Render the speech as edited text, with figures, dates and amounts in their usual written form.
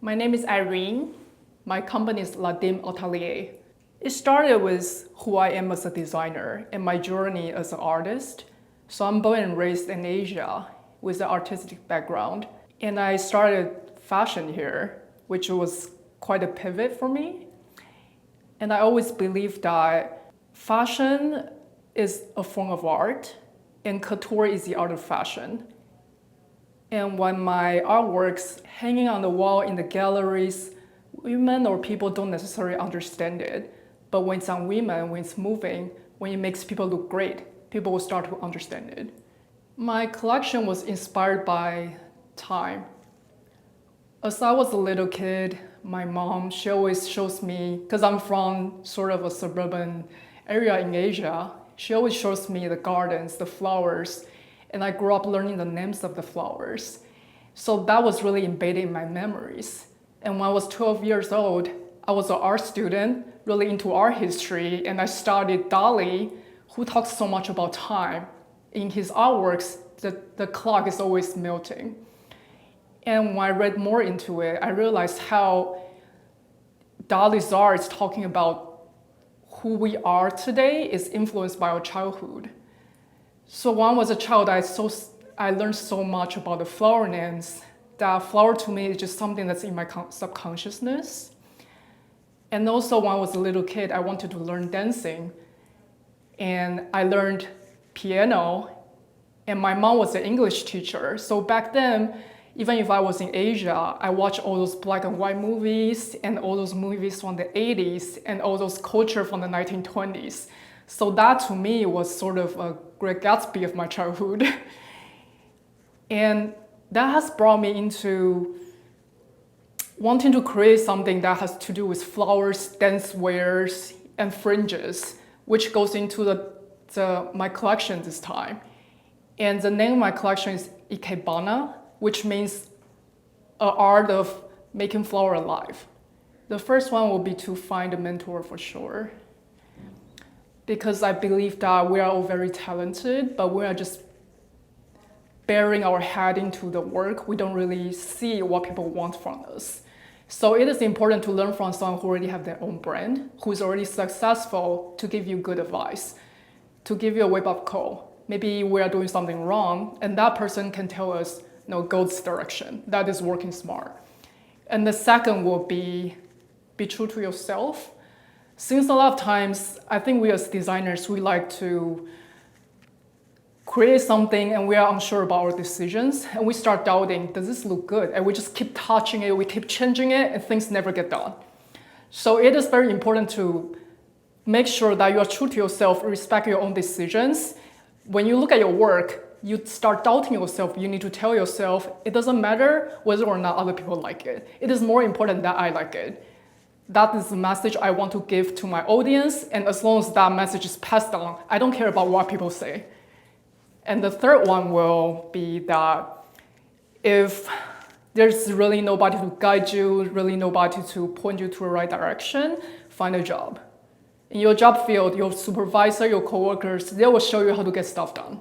My name is Irene. My company is Atelier. It started with who I am as a designer and my journey as an artist. So I'm born and raised in Asia with an artistic background. And I started fashion here, which was quite a pivot for me. And I always believed that fashion is a form of art and couture is the art of fashion. And when my artworks hanging on the wall in the galleries, women or people don't necessarily understand it. But when it's on women, when it's moving, when it makes people look great, people will start to understand it. My collection was inspired by time. As I was a little kid, my mom, she always shows me, because I'm from sort of a suburban area in Asia, she always shows me the gardens, the flowers, and I grew up learning the names of the flowers. So that was really embedded in my memories. And when I was 12 years old, I was an art student, really into art history, and I studied Dali, who talks so much about time. In his artworks, the clock is always melting. And when I read more into it, I realized how Dali's art is talking about who we are today is influenced by our childhood. So when I was a child, I learned so much about the flower names. That flower to me is just something that's in my subconsciousness. And also when I was a little kid, I wanted to learn dancing. And I learned piano. And my mom was an English teacher. So back then, even if I was in Asia, I watched all those black and white movies and all those movies from the 80s and all those culture from the 1920s. So that to me was sort of a Great Gatsby of my childhood. And that has brought me into wanting to create something that has to do with flowers, dance wares, and fringes, which goes into my collection this time. And the name of my collection is Ikebana, which means an art of making flower alive. The first one will be to find a mentor for sure. Because I believe that we are all very talented, but we are just burying our head into the work, we don't really see what people want from us. So it is important to learn from someone who already have their own brand, who is already successful, to give you good advice, to give you a wake-up call. Maybe we are doing something wrong, and that person can tell us, no, go this direction. That is working smart. And the second will be true to yourself. Since a lot of times, I think we as designers, we like to create something and we are unsure about our decisions and we start doubting, does this look good? And we just keep touching it, we keep changing it, and things never get done. So it is very important to make sure that you are true to yourself, respect your own decisions. When you look at your work, you start doubting yourself. You need to tell yourself, it doesn't matter whether or not other people like it. It is more important that I like it. That is the message I want to give to my audience, and as long as that message is passed on, I don't care about what people say. And the third one will be that if there's really nobody to guide you, really nobody to point you to the right direction, find a job. In your job field, your supervisor, your coworkers, they will show you how to get stuff done.